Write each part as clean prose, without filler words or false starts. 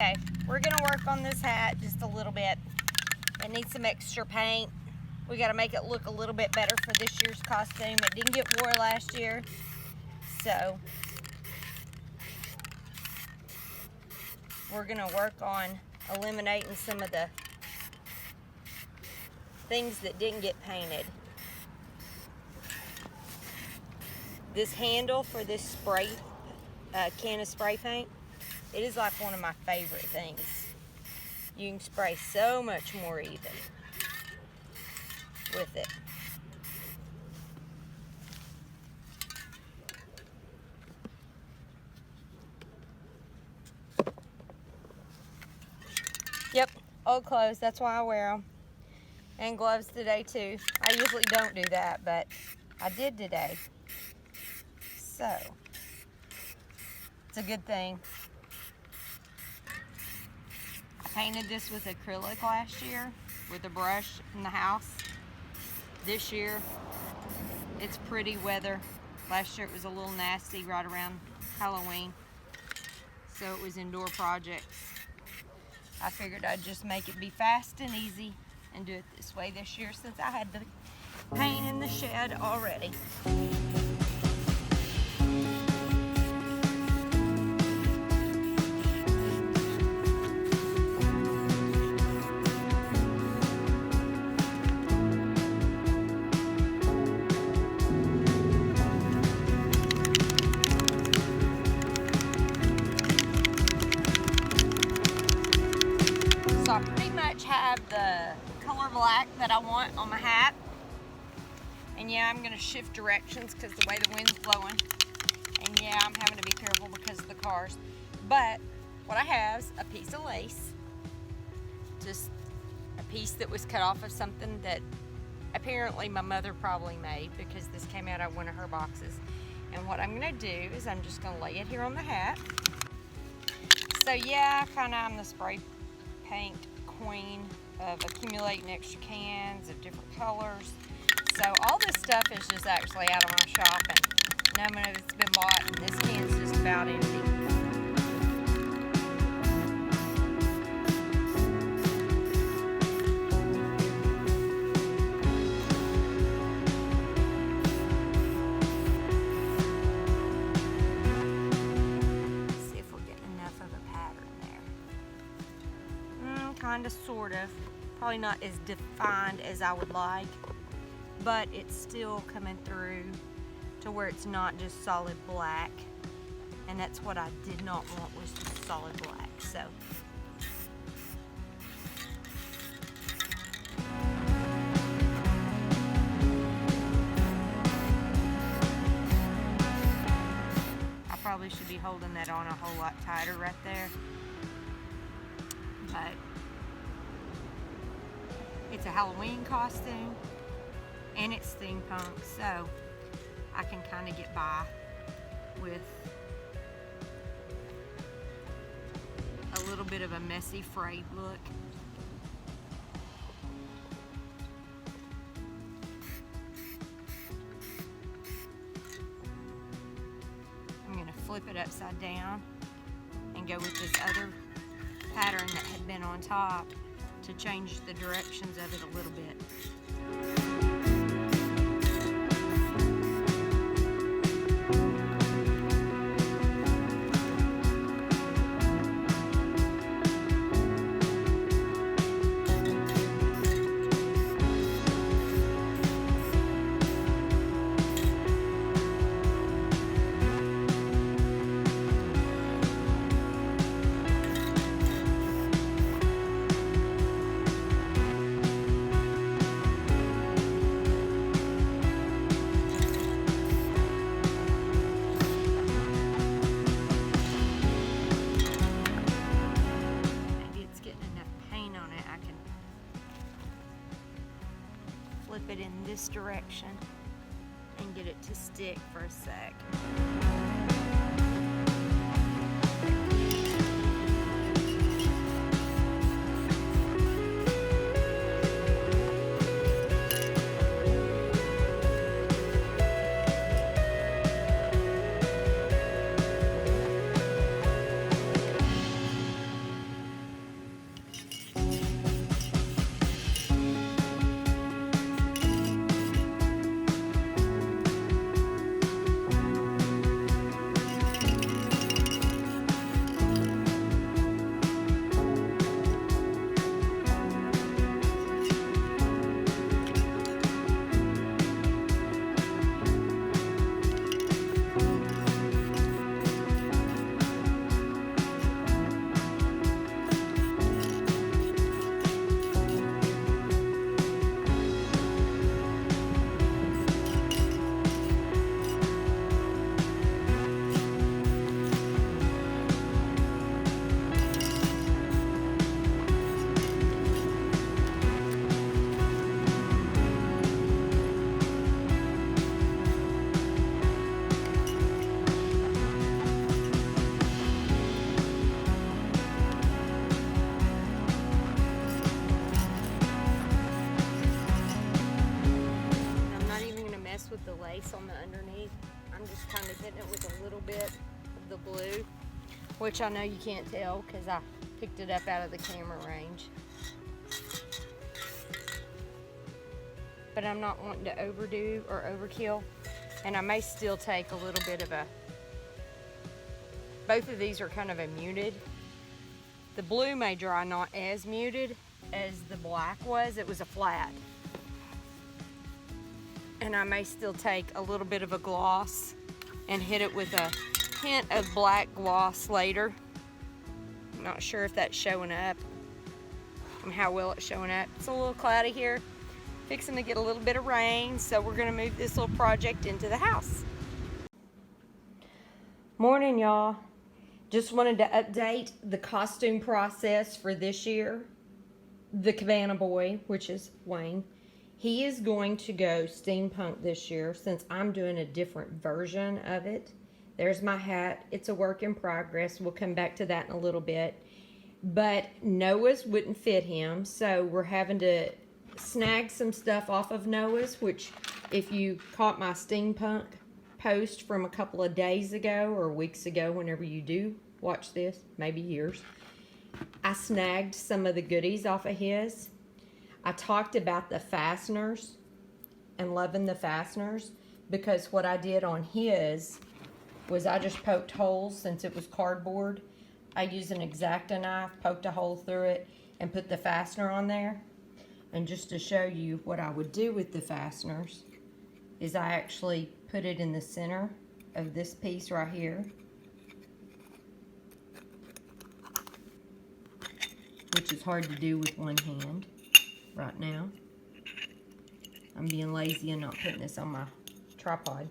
Okay, we're gonna work on this hat just a little bit. It needs some extra paint. We gotta make it look a little bit better for this year's costume. It didn't get wore last year, so we're gonna work on eliminating some of the things that didn't get painted. This handle for this spray can of spray paint, it is like one of my favorite things. You can spray so much more even with it. Yep, old clothes, that's why I wear them. And gloves today too. I usually don't do that, but I did today. So, it's a good thing. I painted this with acrylic last year with a brush in the house. This year, it's pretty weather. Last year it was a little nasty right around Halloween. So it was indoor projects. I figured I'd just make it be fast and easy and do it this way this year since I had the paint in the shed already. So I pretty much have the color black that I want on my hat. And yeah, I'm gonna shift directions because the way the wind's blowing. And yeah, I'm having to be careful because of the cars. But what I have is a piece of lace. Just a piece that was cut off of something that apparently my mother probably made because this came out of one of her boxes. And what I'm gonna do is I'm just gonna lay it here on the hat. So yeah, I'm the spray paint queen of accumulating extra cans of different colors. So all this stuff is just actually out of my shop and none of it's been bought and this can's just about empty. See if we're getting enough of a pattern there. Kinda, sort of. Probably not as defined as I would like, but it's still coming through to where it's not just solid black. And that's what I did not want, was just solid black. So I probably should be holding that on a whole lot tighter right there. But it's a Halloween costume and it's steampunk, so I can kind of get by with a little bit of a messy frayed look. I'm going to flip it upside down and go with this other pattern that had been on top to change the directions of it a little bit. Flip it in this direction and get it to stick for a sec. lace on the underneath. I'm just kind of hitting it with a little bit of the blue, which I know you can't tell because I picked it up out of the camera range. But I'm not wanting to overdo or overkill, and I may still take a little bit of a, both of these are kind of a muted. The blue may dry not as muted as the black was. It was a flat. And I may still take a little bit of a gloss and hit it with a hint of black gloss later. I'm not sure if that's showing up and how well it's showing up. It's a little cloudy here, fixing to get a little bit of rain, so we're gonna move this little project into the house. Morning, y'all. Just wanted to update the costume process for this year. The Cabana Boy, which is Wayne, he is going to go steampunk this year since I'm doing a different version of it. There's my hat. It's a work in progress. We'll come back to that in a little bit. But Noah's wouldn't fit him, so we're having to snag some stuff off of Noah's, which if you caught my steampunk post from a couple of days ago or weeks ago, whenever you do watch this, maybe years, I snagged some of the goodies off of his. I talked about the fasteners and loving the fasteners, because what I did on his was I just poked holes since it was cardboard. I used an X-Acto knife, poked a hole through it, and put the fastener on there. And just to show you what I would do with the fasteners is I actually put it in the center of this piece right here, which is hard to do with one hand right now. I'm being lazy and not putting this on my tripod.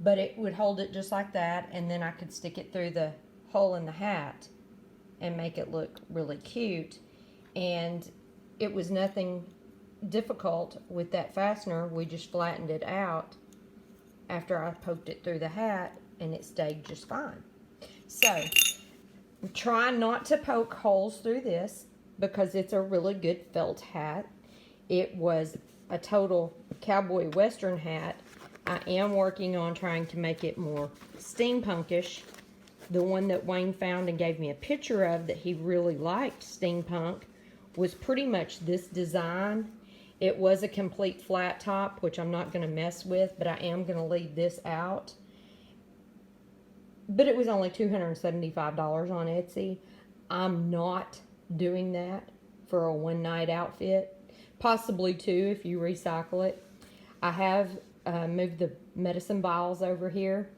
But it would hold it just like that, and then I could stick it through the hole in the hat and make it look really cute. And it was nothing difficult with that fastener. We just flattened it out after I poked it through the hat, and it stayed just fine. So try not to poke holes through this because it's a really good felt hat. It was a total cowboy western hat. I am working on trying to make it more steampunkish. The one that Wayne found and gave me a picture of that he really liked steampunk was pretty much this design. It was a complete flat top, which I'm not going to mess with, but I am going to leave this out. But it was only $275 on Etsy. I'm not doing that for a one-night outfit. Possibly two if you recycle it. I have moved the medicine vials over here.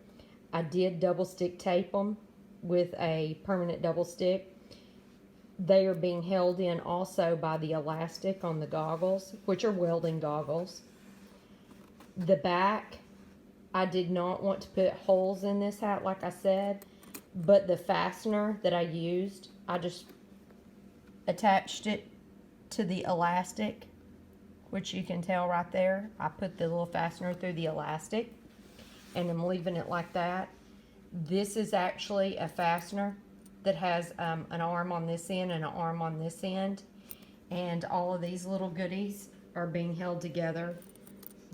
I did double stick tape them with a permanent double stick. They are being held in also by the elastic on the goggles, which are welding goggles. The back, I did not want to put holes in this hat like I said, but the fastener that I used, I just attached it to the elastic, which you can tell right there. I put the little fastener through the elastic, and I'm leaving it like that. This is actually a fastener that has an arm on this end and an arm on this end, and all of these little goodies are being held together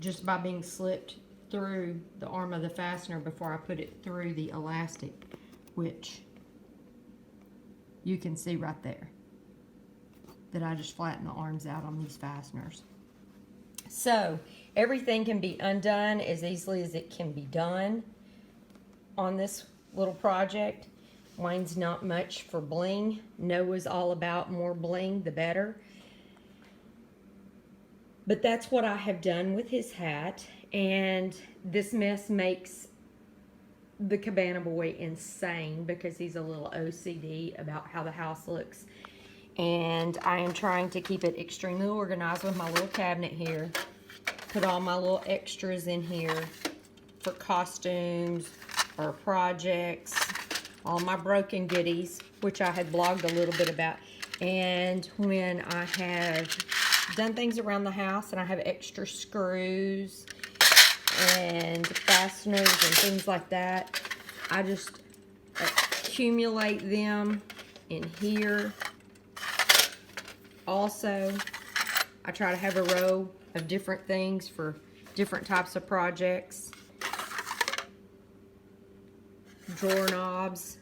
just by being slipped through the arm of the fastener before I put it through the elastic, which you can see right there that I just flattened the arms out on these fasteners. So everything can be undone as easily as it can be done on this little project. Wayne's not much for bling. Noah's all about more bling, the better. But that's what I have done with his hat. And this mess makes the Cabana Boy insane because he's a little OCD about how the house looks. And I am trying to keep it extremely organized with my little cabinet here. Put all my little extras in here for costumes or projects. All my broken goodies, which I had blogged a little bit about. And when I have done things around the house and I have extra screws and fasteners and things like that, I just accumulate them in here. Also, I try to have a row of different things for different types of projects. Drawer knobs.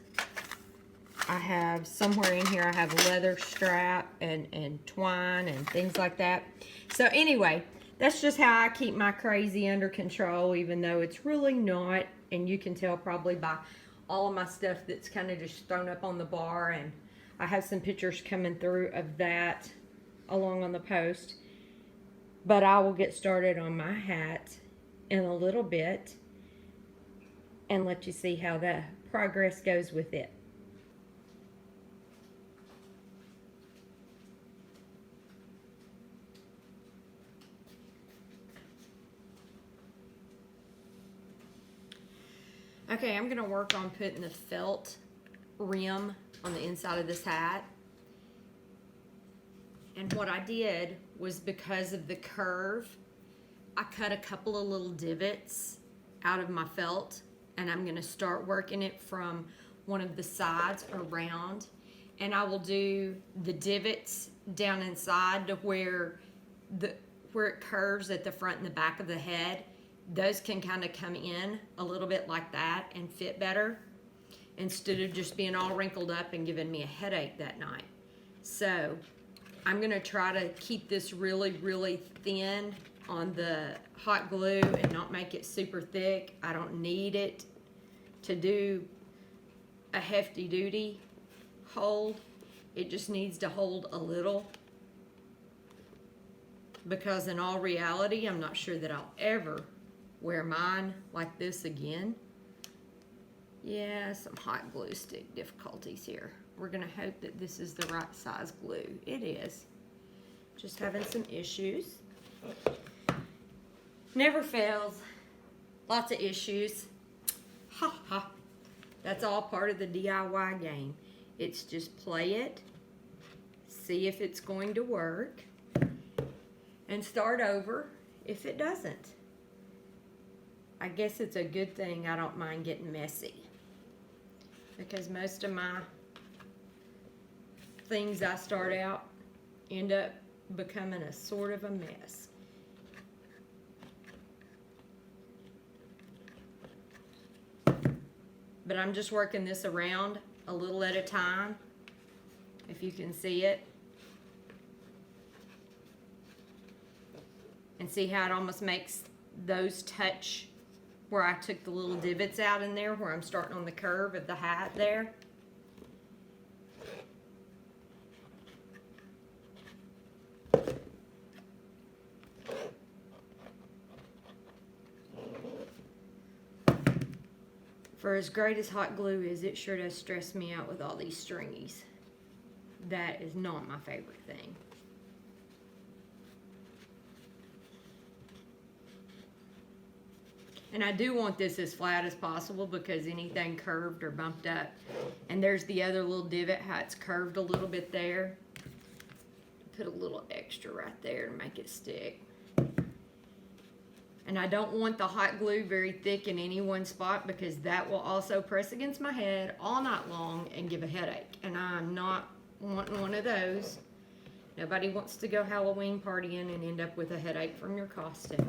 I have somewhere in here, I have a leather strap and twine and things like that. So anyway, that's just how I keep my crazy under control, even though it's really not. And you can tell probably by all of my stuff that's kind of just thrown up on the bar. And I have some pictures coming through of that along on the post. But I will get started on my hat in a little bit and let you see how the progress goes with it. Okay, I'm gonna work on putting the felt rim on the inside of this hat. And what I did was, because of the curve, I cut a couple of little divots out of my felt, and I'm gonna start working it from one of the sides around. And I will do the divots down inside to where it curves at the front and the back of the head. Those can kind of come in a little bit like that and fit better, instead of just being all wrinkled up and giving me a headache that night. So I'm gonna try to keep this really, really thin on the hot glue and not make it super thick. I don't need it to do a hefty duty hold. It just needs to hold a little, because in all reality, I'm not sure that I'll ever wear mine like this again. Yeah, some hot glue stick difficulties here. We're gonna hope that this is the right size glue. It is. Just having some issues. Never fails. Lots of issues. Ha ha. That's all part of the DIY game. It's just play it, see if it's going to work, and start over if it doesn't. I guess it's a good thing I don't mind getting messy, because most of my things I start out end up becoming a sort of a mess. But I'm just working this around a little at a time, if you can see it. And see how it almost makes those touch where I took the little divots out in there, where I'm starting on the curve of the hat there. For as great as hot glue is, it sure does stress me out with all these stringies. That is not my favorite thing. And I do want this as flat as possible, because anything curved or bumped up, and there's the other little divot, how it's curved a little bit there. Put a little extra right there to make it stick. And I don't want the hot glue very thick in any one spot, because that will also press against my head all night long and give a headache. And I'm not wanting one of those. Nobody wants to go Halloween partying and end up with a headache from your costume.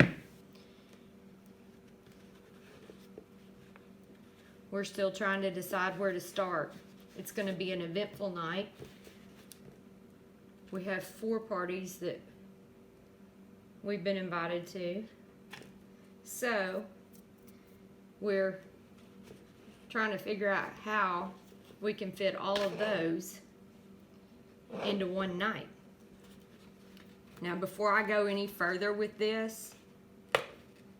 We're still trying to decide where to start. It's going to be an eventful night. We have 4 parties that we've been invited to. So we're trying to figure out how we can fit all of those into one night. Now, before I go any further with this,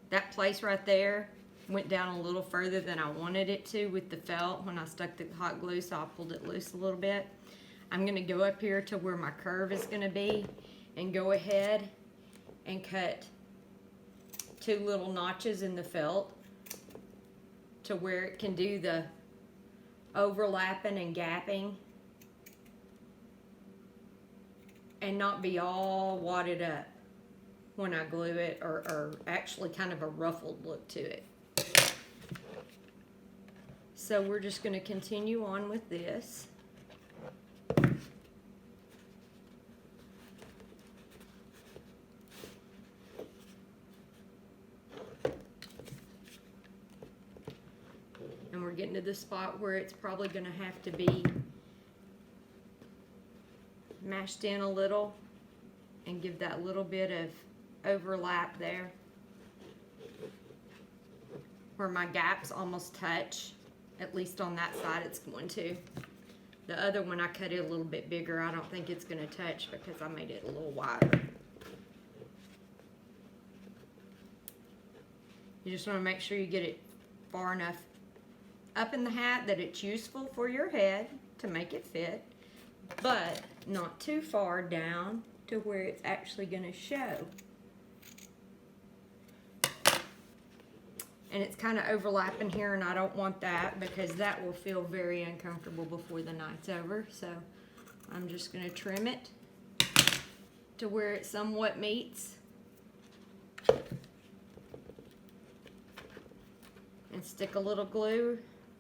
that place right there went down a little further than I wanted it to with the felt when I stuck the hot glue, so I pulled it loose a little bit. I'm going to go up here to where my curve is going to be and go ahead and cut 2 little notches in the felt to where it can do the overlapping and gapping and not be all wadded up when I glue it, or actually kind of a ruffled look to it. So we're just going to continue on with this. getting to the spot where it's probably going to have to be mashed in a little and give that little bit of overlap there where my gaps almost touch. At least on that side it's going to. The other one I cut it a little bit bigger. I don't think it's going to touch because I made it a little wider. You just want to make sure you get it far enough up in the hat that it's useful for your head to make it fit, but not too far down to where it's actually going to show. And it's kind of overlapping here, and I don't want that because that will feel very uncomfortable before the night's over. So I'm just going to trim it to where it somewhat meets. And stick a little glue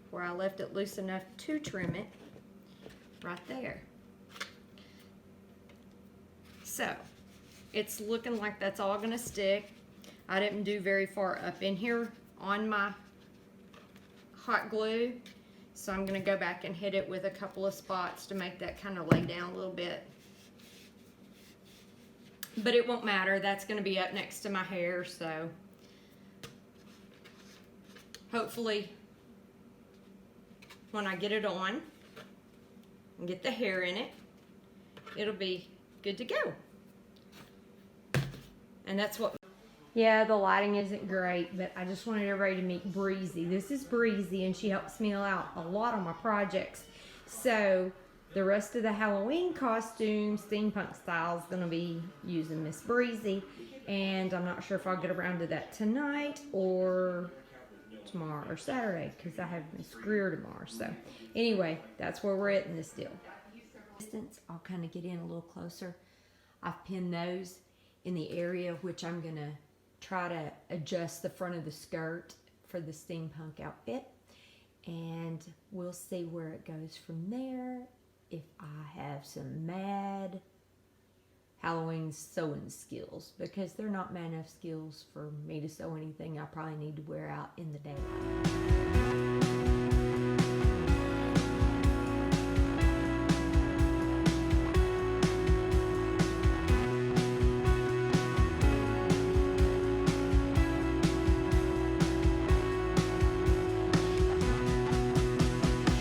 where I left it loose enough to trim it right there. So it's looking like that's all going to stick. I didn't do very far up in here on my hot glue, so I'm going to go back and hit it with a couple of spots to make that kind of lay down a little bit. But it won't matter, that's going to be up next to my hair, so hopefully when I get it on and get the hair in it, it'll be good to go. And that's what. Yeah, the lighting isn't great, but I just wanted everybody to meet Breezy. This is Breezy, and she helps me out a lot on my projects. So the rest of the Halloween costume, steampunk style, is going to be using Miss Breezy. And I'm not sure if I'll get around to that tonight or tomorrow or Saturday, because I have Miss Greer tomorrow. So anyway, that's where we're at in this deal. I'll kind of get in a little closer. I've pinned those in the area which I'm going to try to adjust the front of the skirt for the steampunk outfit, and we'll see where it goes from there. If I have some mad Halloween sewing skills, because they're not mad enough skills for me to sew anything I probably need to wear out in the daylight.